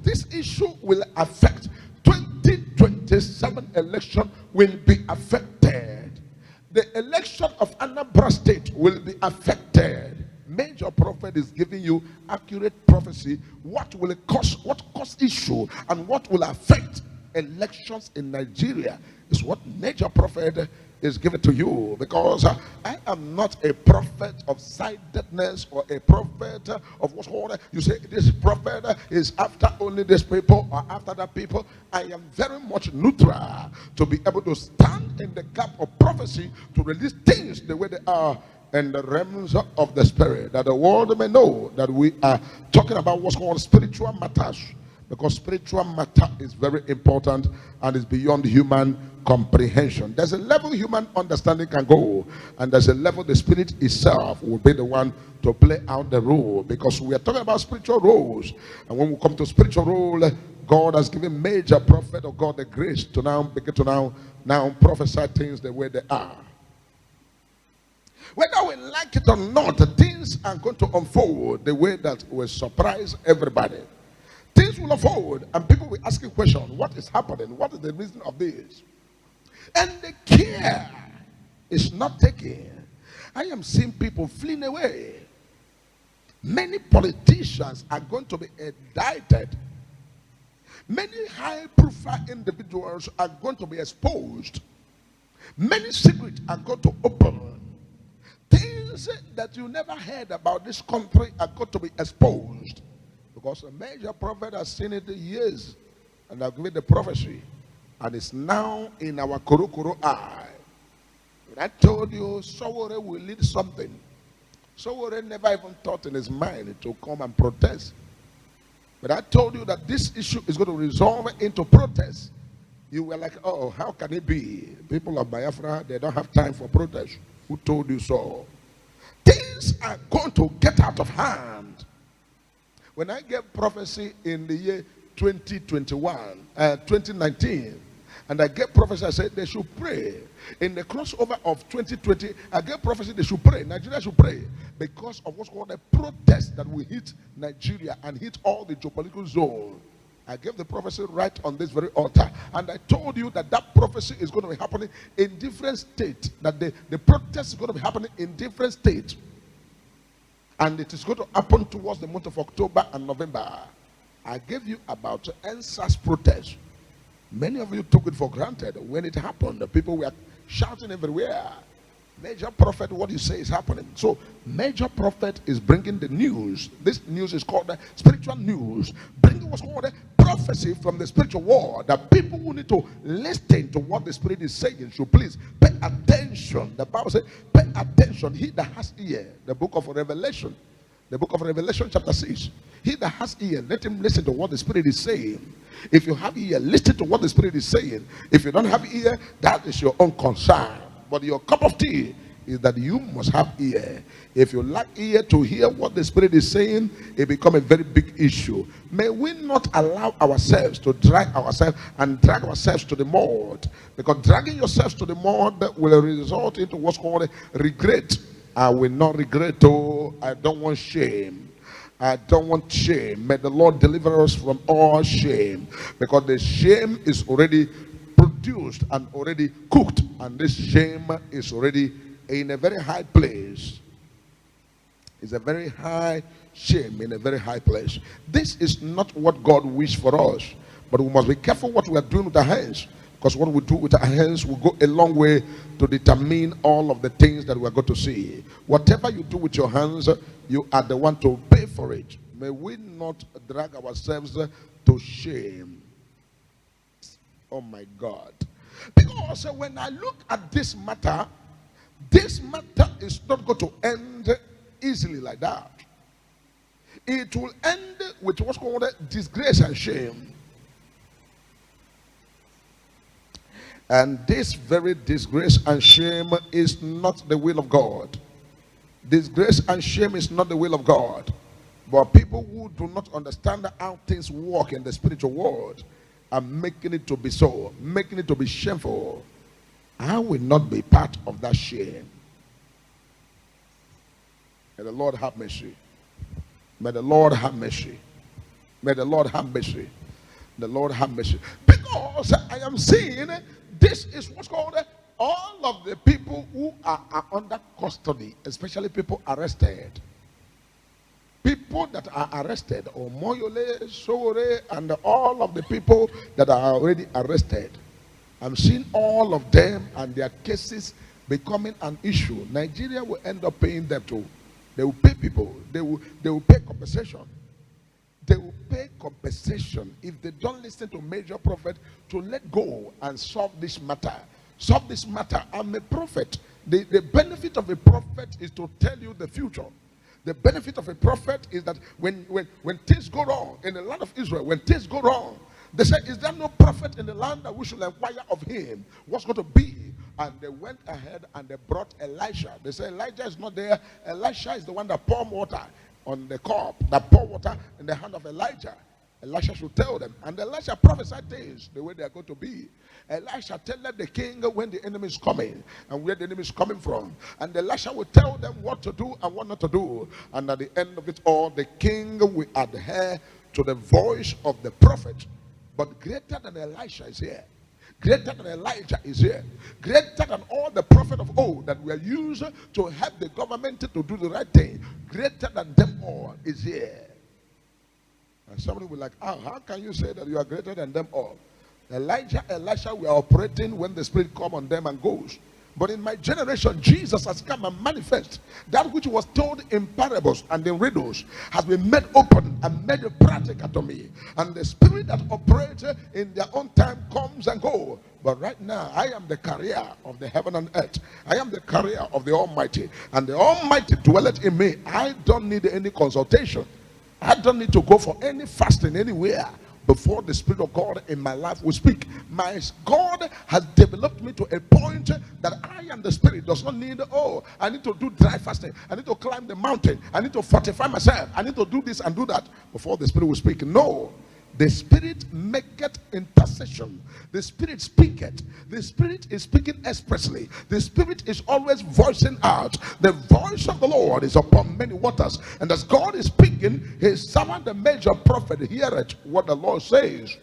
this issue will affect 2027 election will be affected. The election of Anambra State will be affected. Major prophet is giving you accurate prophecy. What will it cause? What cause issue and what will affect elections in Nigeria is what major prophet is given to you, because I am not a prophet of sidedness or a prophet of what's called, you say this prophet is after only this people or after that people. I am very much neutral to be able to stand in the gap of prophecy to release things the way they are in the realms of the spirit, that the world may know that we are talking about what's called spiritual matters, because spiritual matter is very important and is beyond human comprehension. There's a level human understanding can go, and there's a level the spirit itself will be the one to play out the role, because we are talking about spiritual roles. And when we come to spiritual role, God has given major prophet of God the grace to now begin to now prophesy things the way they are. Whether we like it or not, things are going to unfold the way that will surprise everybody. Things will unfold and people will ask you questions. What is happening? What is the reason of this? And the care is not taken. I am seeing people fleeing away. Many politicians are going to be indicted. Many high-profile individuals are going to be exposed. Many secrets are going to open. Things that you never heard about this country are going to be exposed. Because a major prophet has seen it years and have given the prophecy. And it's now in our kuru eye. When I told you Sowore will lead something, Sowore never even thought in his mind to come and protest. But I told you that this issue is going to resolve into protest. You were like, oh, how can it be? People of Biafra, they don't have time for protest. Who told you so? Things are going to get out of hand. When I gave prophecy in the year 2019, and I gave prophecy, I said they should pray. In the crossover of 2020, I gave prophecy they should pray. Nigeria should pray because of what's called a protest that will hit Nigeria and hit all the geopolitical zone. I gave the prophecy right on this very altar. And I told you that that prophecy is going to be happening in different states. That the protest is going to be happening in different states. And it is going to happen towards the month of October and November. I gave you about NSAS protest. Many of you took it for granted. When it happened, the people were shouting everywhere. Major prophet, what you say is happening. So, major prophet is bringing the news. This news is called the spiritual news. Bringing what's called a prophecy from the spiritual world. That people who need to listen to what the spirit is saying should please pay attention. The Bible says, pay attention. He that has ear. The book of Revelation. The book of Revelation chapter 6. He that has ear, let him listen to what the spirit is saying. If you have ear, listen to what the spirit is saying. If you don't have ear, that is your own concern. But your cup of tea is that you must have ear. If you lack ear to hear what the spirit is saying, it becomes a very big issue. May we not allow ourselves to drag ourselves to the mud, because dragging yourselves to the mud will result into what's called regret. I will not regret. Oh, I don't want shame. I don't want shame. May the Lord deliver us from all shame, because the shame is already produced and already cooked, and this shame is already in a very high place. It's a very high shame in a very high place. This is not what God wished for us, but we must be careful what we are doing with our hands, because what we do with our hands will go a long way to determine all of the things that we are going to see. Whatever you do with your hands, you are the one to pay for it. May we not drag ourselves to shame. Oh my God. Because when I look at this matter is not going to end easily like that. It will end with what's called disgrace and shame. And this very disgrace and shame is not the will of God. Disgrace and shame is not the will of God. But people who do not understand how things work in the spiritual world are making it to be so, making it to be shameful. I will not be part of that shame. May the Lord have mercy. May the Lord have mercy. May the Lord have mercy. The Lord have mercy. Because I am seeing this is what's called all of the people who are under custody, especially people arrested. People that are arrested, or Moyole, Sowore, and all of the people that are already arrested. I'm seeing all of them and their cases becoming an issue. Nigeria will end up paying them too. They will pay people. They will pay compensation. They will pay compensation if they don't listen to major prophet to let go and solve this matter. Solve this matter. I'm a prophet. The benefit of a prophet is to tell you the future. The benefit of a prophet is that when things go wrong in the land of Israel, when things go wrong, they said, is there no prophet in the land that we should inquire of him? What's going to be? And they went ahead and they brought Elisha. They said, Elijah is not there. Elisha is the one that poured water on the cup, that poured water in the hand of Elijah. Elisha should tell them. And Elisha prophesied things the way they are going to be. Elisha tell the king when the enemy is coming and where the enemy is coming from. And Elisha will tell them what to do and what not to do. And at the end of it all, the king will adhere to the voice of the prophet. But greater than Elisha is here. Greater than Elijah is here. Greater than all the prophets of old that were used to help the government to do the right thing. Greater than them all is here. And somebody will be like, oh, how can you say that you are greater than them all? Elijah, Elisha were operating when the Spirit come on them and goes. But in my generation, Jesus has come and manifest. That which was told in parables and in riddles has been made open and made practical to me. And the Spirit that operates in their own time comes and goes. But right now, I am the carrier of the heaven and earth. I am the carrier of the Almighty. And the Almighty dwelleth in me. I don't need any consultation. I don't need to go for any fasting anywhere before the Spirit of God in my life will speak. My God has developed me to a point that I am the Spirit. Does not need, oh, I need to do dry fasting. I need to climb the mountain. I need to fortify myself. I need to do this and do that before the Spirit will speak. No. The Spirit maketh intercession. The Spirit speaketh. The Spirit is speaking expressly. The Spirit is always voicing out. The voice of the Lord is upon many waters. And as God is speaking, his servant, the major prophet, heareth what the Lord says.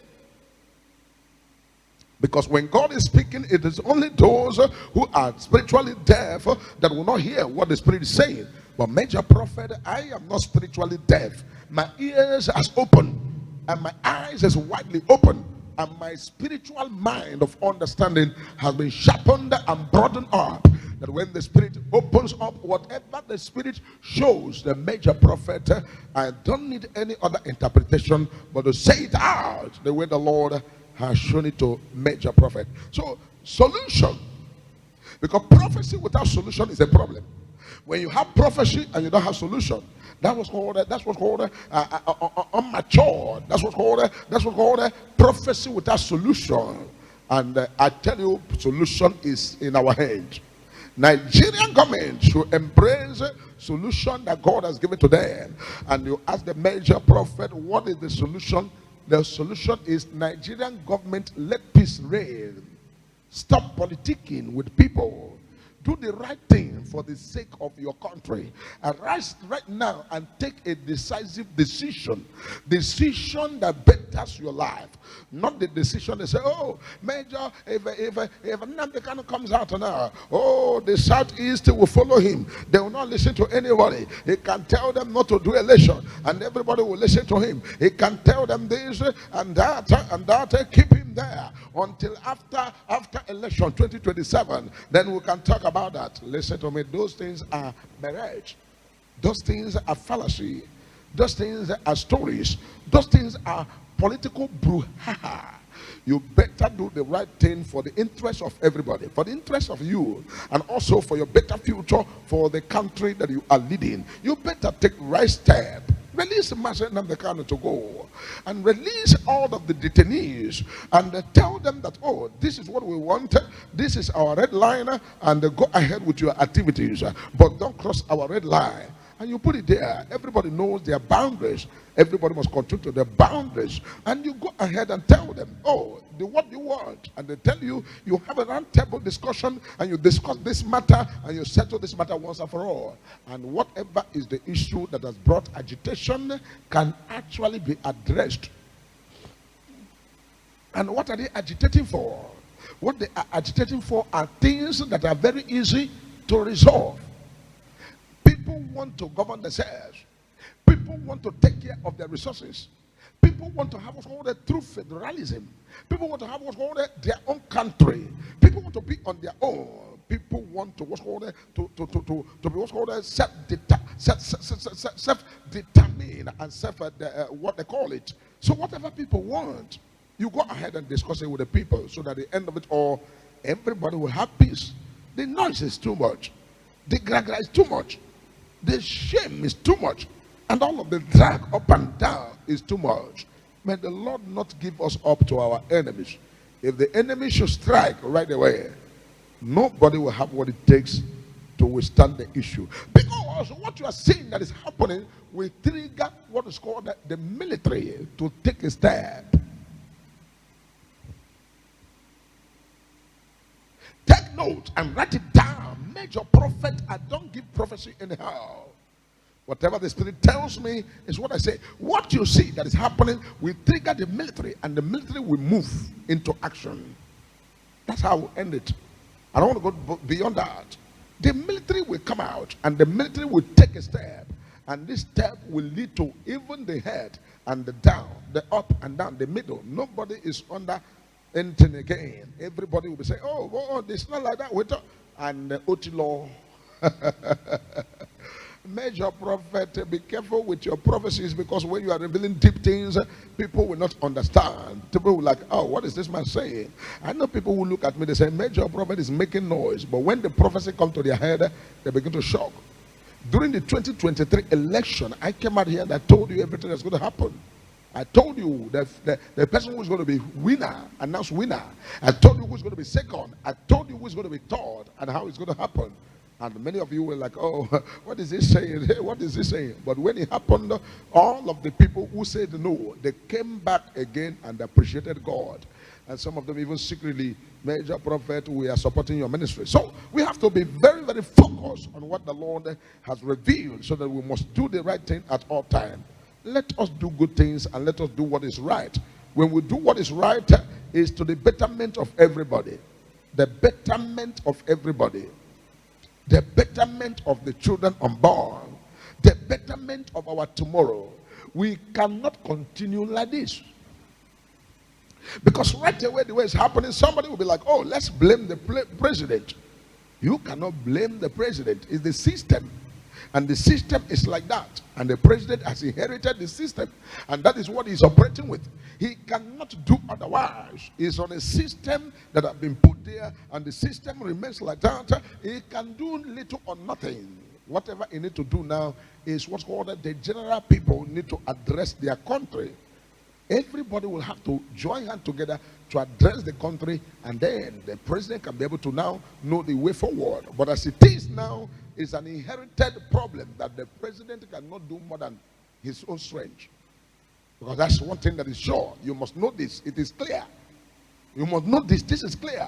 Because when God is speaking, it is only those who are spiritually deaf that will not hear what the Spirit is saying. But major prophet, I am not spiritually deaf. My ears are open. And my eyes is widely open, and my spiritual mind of understanding has been sharpened and broadened up. That when the Spirit opens up, whatever the Spirit shows the major prophet, I don't need any other interpretation but to say it out the way the Lord has shown it to major prophet. So, solution. Because prophecy without solution is a problem. When you have prophecy and you don't have solution, that's what's called unmature. That's what's called prophecy without solution. And I tell you, solution is in our hands. Nigerian government should embrace solution that God has given to them. And you ask the major prophet, what is the solution? The solution is Nigerian government, let peace reign. Stop politicking with people. Do the right thing for the sake of your country. Arise right now and take a decisive decision. Decision that betters your life. Not the decision they say, oh, Major, if Nnamdi Kanu comes out now, oh, the Southeast will follow him. They will not listen to anybody. He can tell them not to do election, and everybody will listen to him. He can tell them this and that, keep him there until after election 2027. Then we can talk about that. Listen to me. Those things are marriage. Those things are fallacy. Those things are stories. Those things are political brouhaha. You better do the right thing for the interest of everybody, for the interest of you, and also for your better future, for the country that you are leading. You better take right step. Release Master Nnamdi Kanu to go, and release all of the detainees, and tell them that, oh, this is what we want, this is our red line, and go ahead with your activities, but don't cross our red line. and you put it there. Everybody knows their boundaries. Everybody must contribute to their boundaries. And you go ahead and tell them, oh, what you want. And they tell you, you have a round table discussion, and you discuss this matter, and you settle this matter once and for all. And whatever is the issue that has brought agitation can actually be addressed. And what are they agitating for? What they are agitating for are things that are very easy to resolve. People want to govern themselves. People want to take care of their resources. People want to have what's called a true federalism. People want to have what's called their own country. People want to be on their own. People want to what's called to be what's called self-determined and what they call it. So whatever people want, you go ahead and discuss it with the people, so that at the end of it all, everybody will have peace. The noise is too much. The gragra is too much. The shame is too much. And all of the drag up and down is too much. May the Lord not give us up to our enemies. If the enemy should strike right away, nobody will have what it takes to withstand the issue. Because what you are seeing that is happening will trigger what is called the military to take a step. Take note and write it down. Major prophet, I don't give prophecy anyhow. Whatever the Spirit tells me is what I say. What you see that is happening will trigger the military, and the military will move into action. That's how we'll end it. I don't want to go beyond that. The military will come out, and the military will take a step, and this step will lead to even the head and the down, the up and down, the middle. Nobody is under anything again. Everybody will be saying, oh, it's not like that. And Otilo. Major prophet, be careful with your prophecies, because when you are revealing deep things, people will not understand. People will like, oh, what is this man saying? I know people who look at me, they say, major prophet is making noise. But when the prophecy comes to their head, they begin to shock. During the 2023 election, I came out here and I told you everything that's going to happen. I told you that the person who is going to be winner, announced winner. I told you who's going to be second. I told you who's going to be third and how it's going to happen. And many of you were like, oh, what is he saying? What is he saying? But when it happened, all of the people who said no, they came back again and appreciated God. And some of them even secretly, major prophet, we are supporting your ministry. So we have to be very, very focused on what the Lord has revealed, so that we must do the right thing at all times. Let us do good things and let us do what is right. When we do what is right, is to the betterment of everybody. The betterment of everybody. The betterment of the children unborn. The betterment of our tomorrow. We cannot continue like this. Because right away, the way it's happening, somebody will be like, oh, let's blame the president. You cannot blame the president. It's the system. And the system is like that. And the president has inherited the system. And that is what he's operating with. He cannot do otherwise. He's on a system that has been put there, and the system remains like that. He can do little or nothing. Whatever he needs to do now is what's called the general people need to address their country. Everybody will have to join hands together to address the country, and then the president can be able to now know the way forward. But as it is now, it's an inherited problem that the president cannot do more than his own strength. Because that's one thing that is sure. You must know this. It is clear. You must know this. This is clear.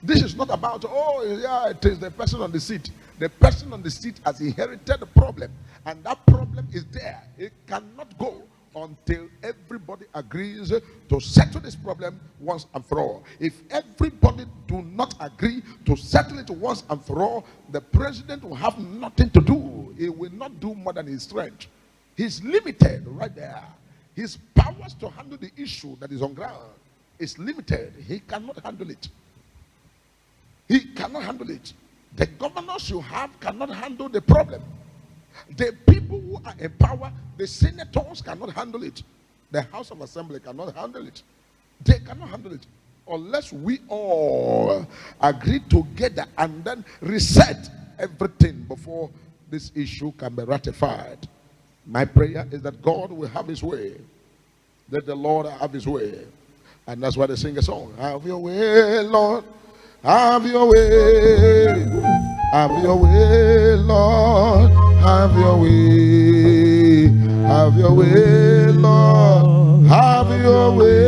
This is not about, oh, yeah, it is the person on the seat. The person on the seat has inherited the problem. And that problem is there. It cannot go until everybody agrees to settle this problem once and for all. If everybody do not agree to settle it once and for all, the president will have nothing to do. He will not do more than his strength. He's limited right there. His powers to handle the issue that is on ground is limited. He cannot handle it. He cannot handle it. The governors you have cannot handle the problem. The people who are in power, the senators cannot handle it. The House of Assembly cannot handle it. They cannot handle it unless we all agree together and then reset everything before this issue can be ratified. My prayer is that God will have his way. Let the Lord have his way. And that's why they sing a song. Have your way, Lord. Have your way. Have your way, Lord. have your way. Have your way, Lord. Have your way.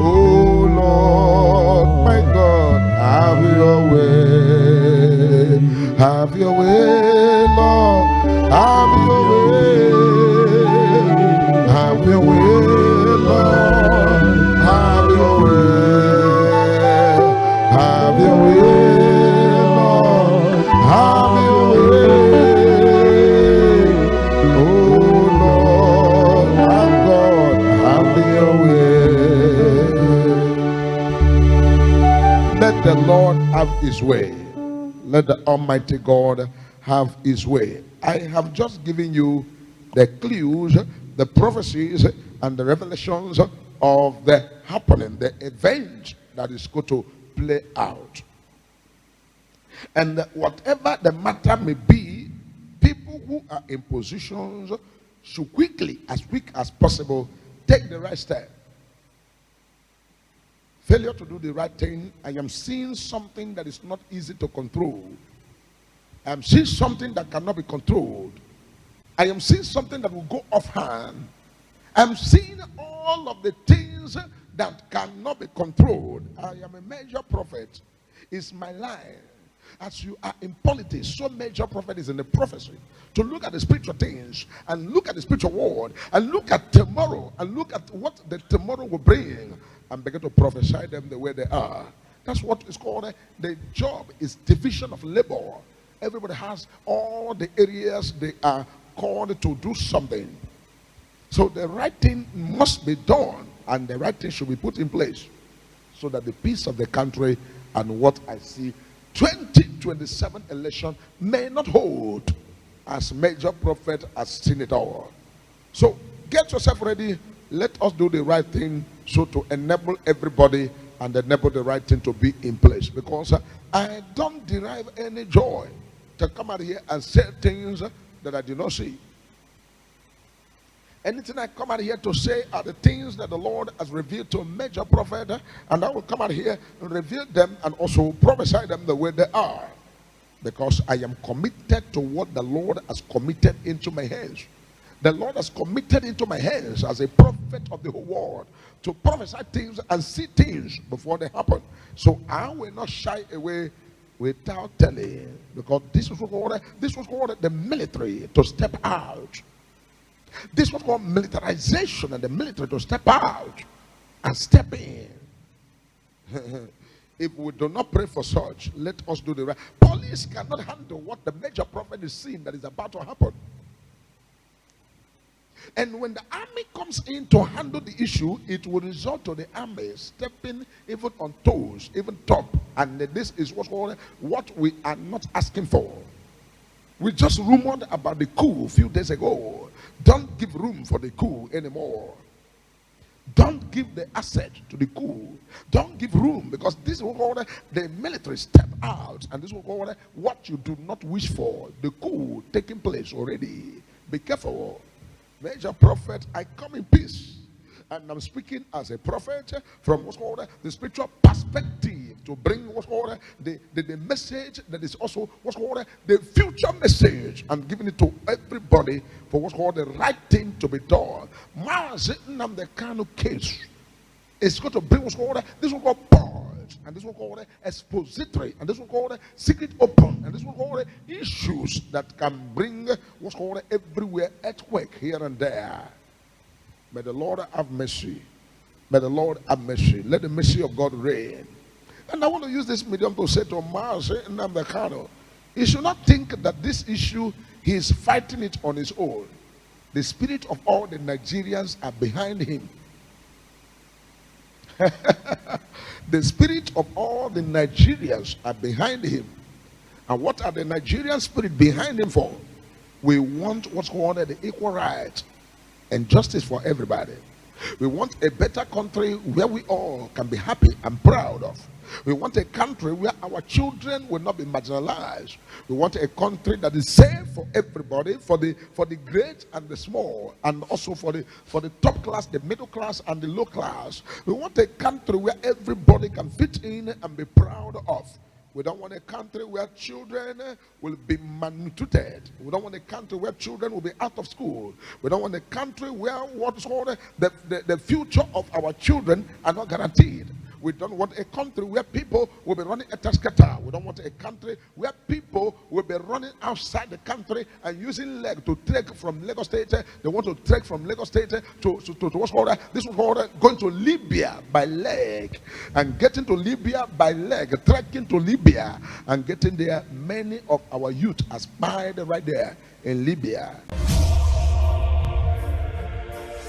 Oh Lord, my God, have your way. Have your way, Lord. Have your way. Have your way, Lord. Have your way. Have your way, Lord. Have your way. Oh Lord, my God, have your way. Let the Lord have his way. Let the Almighty God have his way. I have just given you the clues, the prophecies, and the revelations of the happening, the event that is going to play out. And whatever the matter may be, people who are in positions should quickly, as quick as possible, take the right step. Failure to do the right thing, I am seeing something that is not easy to control. I am seeing something that cannot be controlled. I am seeing something that will go off hand. I am seeing all of the things that cannot be controlled. I am a major prophet. It's my line. As you are in politics, so major prophet is in the prophecy. To look at the spiritual things and look at the spiritual world and look at tomorrow and look at what the tomorrow will bring and begin to prophesy them the way they are. That's what is called the job is division of labor. Everybody has all the areas they are called to do something. So the right thing must be done and the right thing should be put in place so that the peace of the country and what I see 2027 election may not hold as major prophet, as senator. So get yourself ready. Let us do the right thing so to enable everybody and enable the right thing to be in place. Because I don't derive any joy to come out here and say things that I do not see. Anything I come out here to say are the things that the Lord has revealed to a major prophet, and I will come out here and reveal them and also prophesy them the way they are. Because I am committed to what the Lord has committed into my hands. The Lord has committed into my hands as a prophet of the whole world to prophesy things and see things before they happen. So I will not shy away without telling, because this was called the military to step out. This was called militarization, and the military to step out and step in. If we do not pray for such, let us do the right. Police cannot handle what the major prophet is seeing that is about to happen. And when the army comes in to handle the issue, it will result to the army stepping even on toes, even top. And this is what's called what we are not asking for. We just rumored about the coup a few days ago. Don't give room for the coup anymore. Don't give the asset to the coup. Don't give room, because this will call the military step out, and this will call what you do not wish for. The coup taking place already. Be careful. Major prophet, I come in peace. And I'm speaking as a prophet from what's called the spiritual perspective to bring what's called the message that is also what's called the future message, and giving it to everybody for what's called the right thing to be done. The kind of case is going to bring what's called this one called purge, and this one called expository, and this one called secret open, and this one called issues that can bring what's called everywhere earthquake here and there. May the Lord have mercy. May the Lord have mercy. Let the mercy of God reign. And I want to use this medium to say to Mars Nnamdi, he should not think that this issue, he is fighting it on his own. The spirit of all the Nigerians are behind him. The spirit of all the Nigerians are behind him. And what are the Nigerian spirit behind him for? We want what's called the equal right and justice for everybody. We want a better country where we all can be happy and proud of. We want a country where our children will not be marginalized. We want a country that is safe for everybody, for the great and the small, and also for the top class, the middle class, and the low class. We want a country where everybody can fit in and be proud of. We don't want a country where children will be malnutrited. We don't want a country where children will be out of school. We don't want a country where what's called the future of our children are not guaranteed. We don't want a country where people will be running a taskata. We don't want a country where people will be running outside the country and using leg to trek from Lagos State. They want to trek from Lagos State to what's called this was called going to Libya by leg, and getting to Libya by leg, trekking to Libya and getting there. Many of our youth aspired right there in Libya.